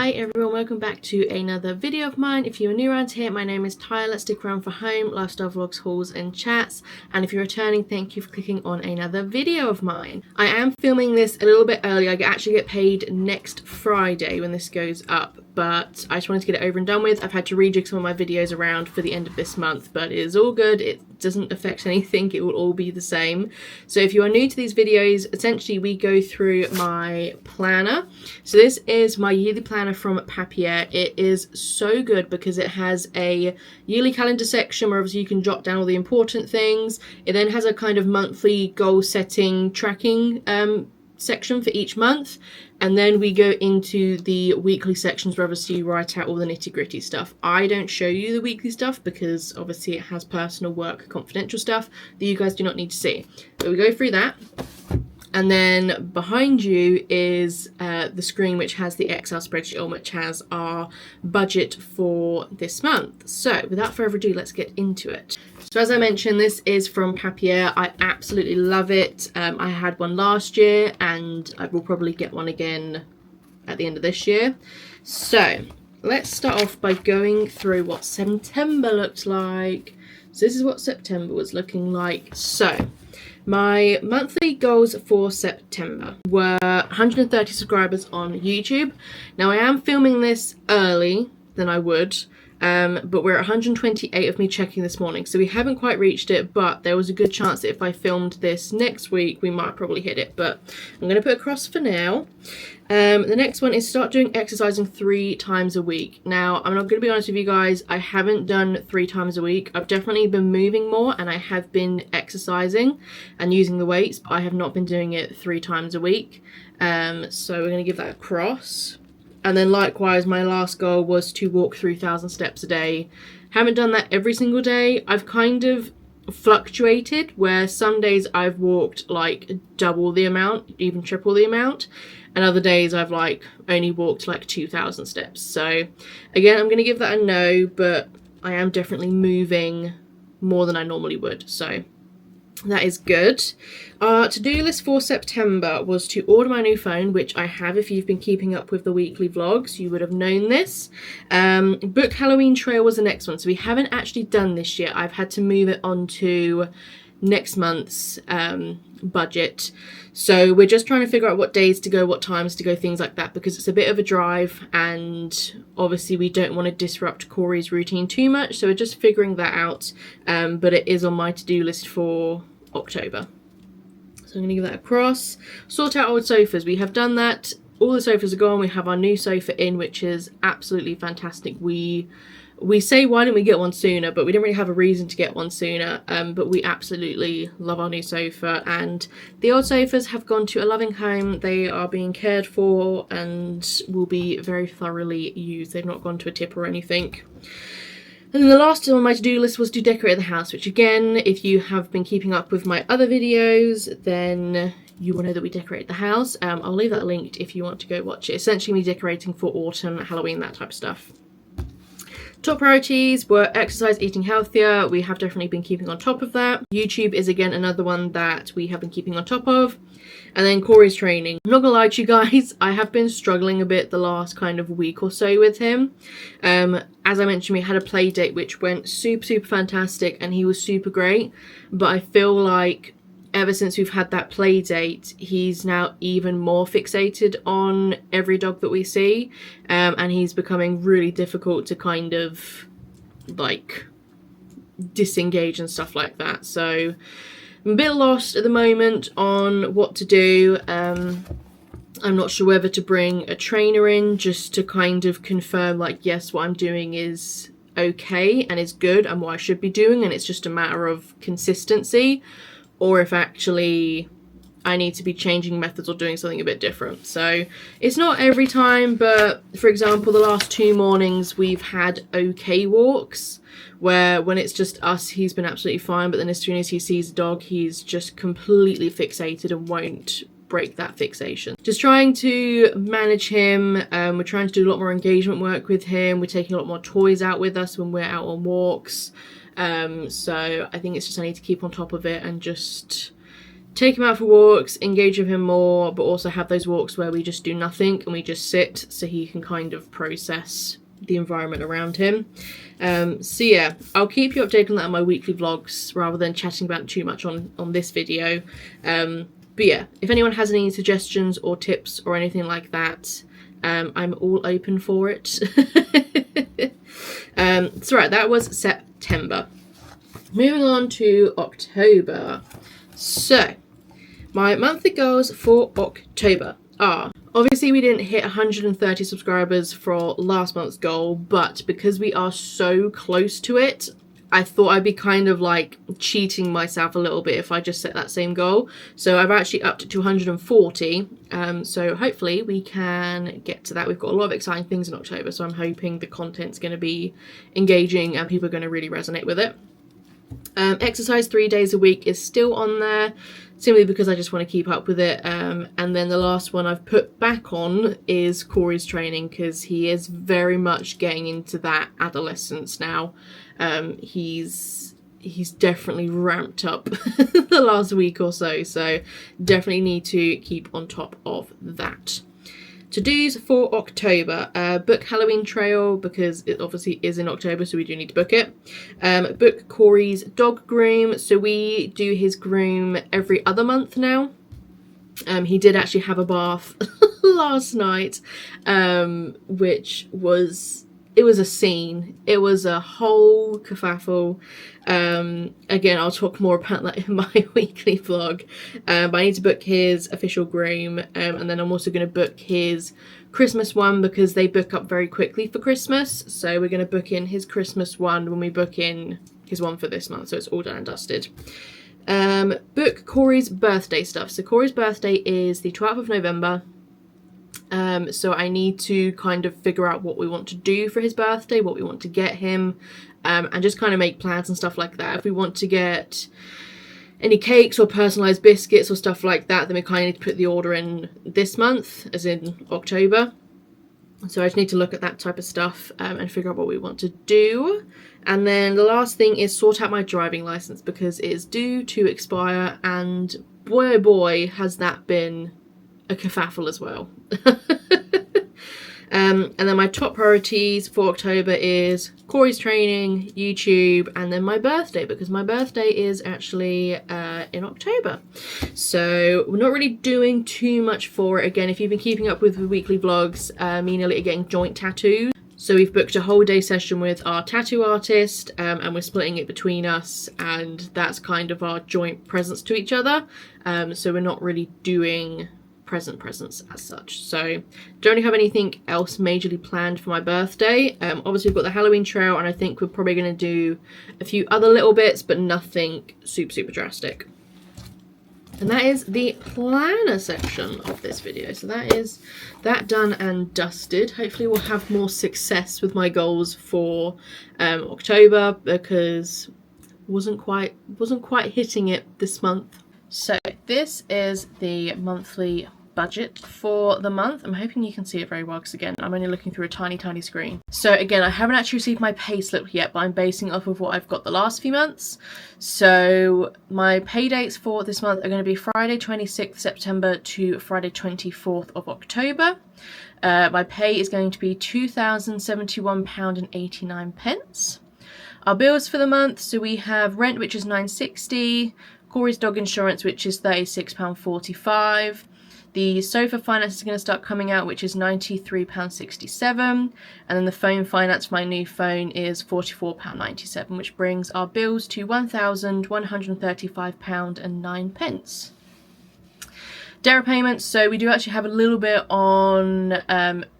Hi everyone, welcome back to another video of mine. If you are new around here, my name is Tyler. Stick around for home, lifestyle vlogs, hauls and chats. And if you're returning, thank you for clicking on another video of mine. I am filming this a little bit early. I actually get paid next Friday when this goes up, but I just wanted to get it over and done with. I've had to rejig some of my videos around for the end of this month, but it is all good. It doesn't affect anything. It will all be the same. So if you are new to these videos, essentially we go through my planner. So this is my yearly planner from Papier. It is so good because it has a yearly calendar section where obviously you can jot down all the important things. It then has a kind of monthly goal setting tracking section for each month, and then we go into the weekly sections where obviously you write out all the nitty-gritty stuff. I don't show you the weekly stuff because obviously it has personal work confidential stuff that you guys do not need to see, but we go through that. And then behind you is the screen which has the Excel spreadsheet on, which has our budget for this month. So without further ado, let's get into it. So as I mentioned, this is from Papier. I absolutely love it. I had one last year and I will probably get one again at the end of this year. So let's start off by going through what September looked like. So this is what September was looking like. So my monthly goals for September were 130 subscribers on YouTube. Now I am filming this early than I would, but we're at 128 of me checking this morning. So we haven't quite reached it, but there was a good chance that if I filmed this next week, we might probably hit it. But I'm going to put a cross for now. The next one is start doing exercising 3 times a week. Now, I'm not going to be honest with you guys, I haven't done 3 times a week. I've definitely been moving more and I have been exercising and using the weights, but I have not been doing it 3 times a week. So we're going to give that a cross. And then likewise, my last goal was to walk 3,000 steps a day. Haven't done that every single day. I've kind of fluctuated where some days I've walked like double the amount, even triple the amount, and other days I've like only walked like 2,000 steps. So again, I'm going to give that a no, but I am definitely moving more than I normally would, so that is good. To-do list for September was to order my new phone, which I have. If you've been keeping up with the weekly vlogs, you would have known this. Book Halloween Trail was the next one, so we haven't actually done this yet. I've had to move it on to next month's budget, so we're just trying to figure out what days to go, what times to go, things like that, because it's a bit of a drive and obviously we don't want to disrupt Corey's routine too much, so we're just figuring that out. But it is on my to-do list for October, so I'm going to give that a cross. Sort out old sofas, we have done that. All the sofas are gone. We have our new sofa in, which is absolutely fantastic. We say why didn't we get one sooner, but we didn't really have a reason to get one sooner, but we absolutely love our new sofa, and the old sofas have gone to a loving home. They are being cared for and will be very thoroughly used. They've not gone to a tip or anything. And then the last on my to-do list was to decorate the house, which again, if you have been keeping up with my other videos, then you will know that we decorate the house. I'll leave that linked if you want to go watch it. Essentially me decorating for autumn, Halloween, that type of stuff. Top priorities were exercise, eating healthier. We have definitely been keeping on top of that. YouTube is again another one that we have been keeping on top of. And then Corey's training. I'm not gonna lie to you guys, I have been struggling a bit the last kind of week or so with him. As I mentioned, we had a play date which went super fantastic and he was super great. But I feel like ever since we've had that play date, he's now even more fixated on every dog that we see, and he's becoming really difficult to kind of like disengage and stuff like that. So I'm a bit lost at the moment on what to do. I'm not sure whether to bring a trainer in just to kind of confirm like, yes, what I'm doing is okay and is good and what I should be doing, and it's just a matter of consistency, or if actually I need to be changing methods or doing something a bit different. So it's not every time, but for example, the last 2 mornings we've had okay walks where when it's just us, he's been absolutely fine, but then as soon as he sees a dog, he's just completely fixated and won't break that fixation. Just trying to manage him. We're trying to do a lot more engagement work with him. We're taking a lot more toys out with us when we're out on walks. So I think it's just I need to keep on top of it and just take him out for walks, engage with him more, but also have those walks where we just do nothing and we just sit so he can kind of process the environment around him. So yeah, I'll keep you updated on that in my weekly vlogs rather than chatting about it too much on this video. But yeah, if anyone has any suggestions or tips or anything like that, I'm all open for it. So right, that was September. Moving on to October. So, my monthly goals for October are, obviously we didn't hit 130 subscribers for last month's goal, but because we are so close to it, I thought I'd be kind of like cheating myself a little bit if I just set that same goal. So I've actually upped it to 140. So hopefully we can get to that. We've got a lot of exciting things in October, so I'm hoping the content's going to be engaging and people are going to really resonate with it. Exercise 3 days a week is still on there, simply because I just want to keep up with it. And then the last one I've put back on is Corey's training, because he is very much getting into that adolescence now. He's definitely ramped up the last week or so, so definitely need to keep on top of that. To-dos for October, book Halloween Trail, because it obviously is in October, so we do need to book it. Book Corey's dog groom, so we do his groom every other month now. He did actually have a bath last night, which was... It was a scene. It was a whole kerfuffle. Again, I'll talk more about that in my weekly vlog. But I need to book his official groom. And then I'm also going to book his Christmas one, because they book up very quickly for Christmas. So we're going to book in his Christmas one when we book in his one for this month. So it's all done and dusted. Book Corey's birthday stuff. So Corey's birthday is the 12th of November. So I need to kind of figure out what we want to do for his birthday, what we want to get him, and just kind of make plans and stuff like that. If we want to get any cakes or personalised biscuits or stuff like that, then we kind of need to put the order in this month, as in October. So I just need to look at that type of stuff and figure out what we want to do. And then the last thing is sort out my driving licence, because it is due to expire, and boy oh boy has that been a kerfuffle as well. And then my top priorities for October is Corey's training, YouTube, and then my birthday, because my birthday is actually in October. So we're not really doing too much for it. Again, if you've been keeping up with the weekly vlogs, me and Ellie are getting joint tattoos. So we've booked a whole day session with our tattoo artist, and we're splitting it between us, and that's kind of our joint presents to each other. So we're not really doing presents as such. So don't really have anything else majorly planned for my birthday. Obviously we've got the Halloween trail, and I think we're probably going to do a few other little bits, but nothing super drastic. And that is the planner section of this video. So that is that done and dusted. Hopefully we'll have more success with my goals for October, because wasn't quite hitting it this month. So this is the monthly budget for the month. I'm hoping you can see it very well, because again, I'm only looking through a tiny screen. So again, I haven't actually received my pay slip yet, but I'm basing it off of what I've got the last few months. So my pay dates for this month are going to be Friday 26th September to Friday 24th of October. My pay is going to be £2,071.89. Our bills for the month, so we have rent, which is £9.60, Corey's dog insurance, which is £36.45. The sofa finance is going to start coming out, which is £93.67. And then the phone finance for my new phone is £44.97, which brings our bills to £1,135.09. Debt repayments, so we do actually have a little bit on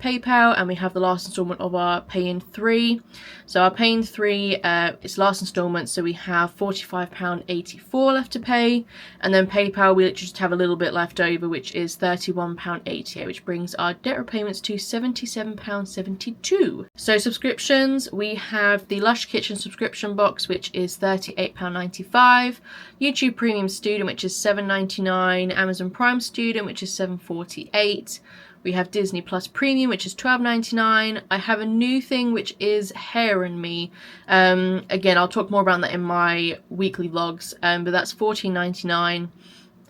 PayPal, and we have the last instalment of our Pay in 3. So our Pay in 3 is last instalment, so we have £45.84 left to pay, and then PayPal we literally just have a little bit left over, which is £31.88, which brings our debt repayments to £77.72. So subscriptions, we have the Lush Kitchen subscription box, which is £38.95, YouTube Premium Student, which is £7.99, Amazon Prime Student, which is £7.48. We have Disney Plus Premium, which is £12.99. I have a new thing, which is Hair and Me. Again, I'll talk more about that in my weekly vlogs, but that's £14.99.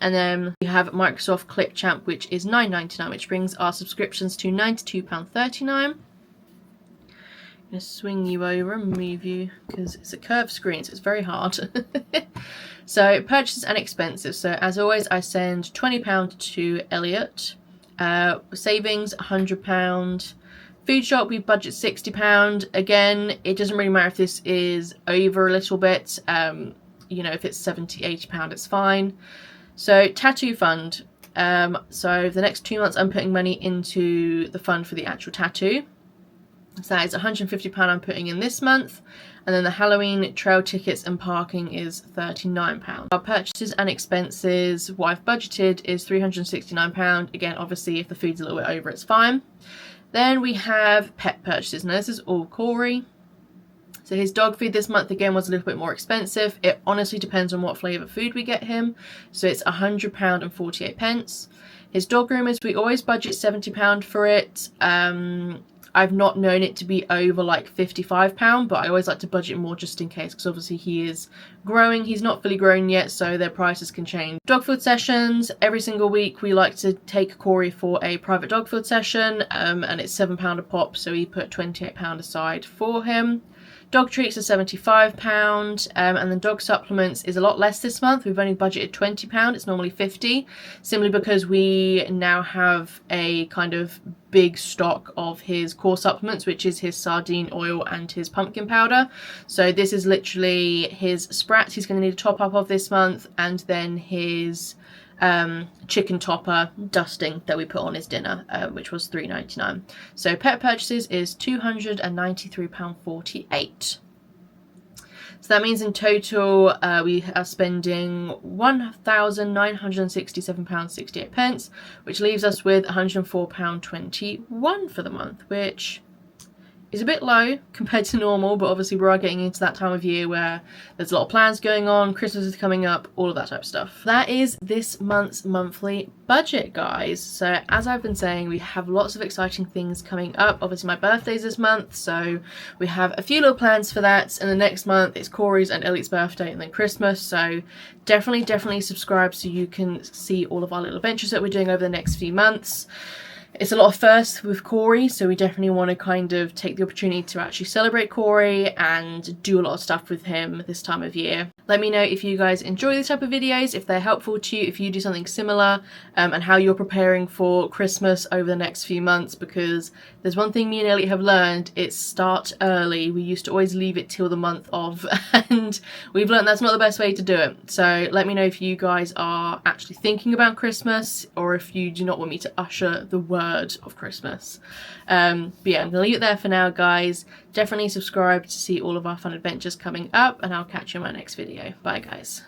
And then we have Microsoft Clipchamp, which is $9.99, which brings our subscriptions to £92.39. I'm going to swing you over and move you because it's a curved screen, so it's very hard. So purchases and expenses. So as always, I send £20 to Elliot. Savings £100. Food shop, we budget £60. Again, it doesn't really matter if this is over a little bit. You know, if it's £70, £80, it's fine. So tattoo fund. So the next 2 months I'm putting money into the fund for the actual tattoo. So that is £150 I'm putting in this month. And then the Halloween trail tickets and parking is £39. Our purchases and expenses, what I've budgeted is £369. Again, obviously if the food's a little bit over, it's fine. Then we have pet purchases. Now this is all Corey. So his dog food this month again was a little bit more expensive. It honestly depends on what flavour food we get him. So it's £100 and 48 pence. His dog groomers, we always budget £70 for it. I've not known it to be over like £55, but I always like to budget more just in case, because obviously he is growing. He's not fully grown yet, so their prices can change. Dog food sessions, every single week we like to take Corey for a private dog food session, and it's £7 a pop, so we put £28 aside for him. Dog treats are £75, and then dog supplements is a lot less this month. We've only budgeted £20, it's normally £50, simply because we now have a kind of big stock of his core supplements, which is his sardine oil and his pumpkin powder. So this is literally his sprats he's going to need a top up of this month, and then his chicken topper dusting that we put on his dinner, which was £3.99. So pet purchases is £293.48. So that means in total we are spending £1,967.68, which leaves us with £104.21 for the month, which is a bit low compared to normal, but obviously we are getting into that time of year where there's a lot of plans going on, Christmas is coming up, all of that type of stuff. That is this month's monthly budget, guys. So as I've been saying, we have lots of exciting things coming up. Obviously my birthday's this month, so we have a few little plans for that, and the next month it's Corey's and Elliot's birthday and then Christmas, so definitely subscribe so you can see all of our little adventures that we're doing over the next few months. It's a lot of firsts with Corey, so we definitely want to kind of take the opportunity to actually celebrate Corey and do a lot of stuff with him this time of year. Let me know if you guys enjoy these type of videos, if they're helpful to you, if you do something similar, and how you're preparing for Christmas over the next few months, because there's one thing me and Elliot have learned, it's start early. We used to always leave it till the month of, and we've learned that's not the best way to do it. So let me know if you guys are actually thinking about Christmas, or if you do not want me to usher the word of Christmas. But yeah, I'm gonna leave it there for now, guys. Definitely subscribe to see all of our fun adventures coming up, and I'll catch you in my next video. Bye, guys.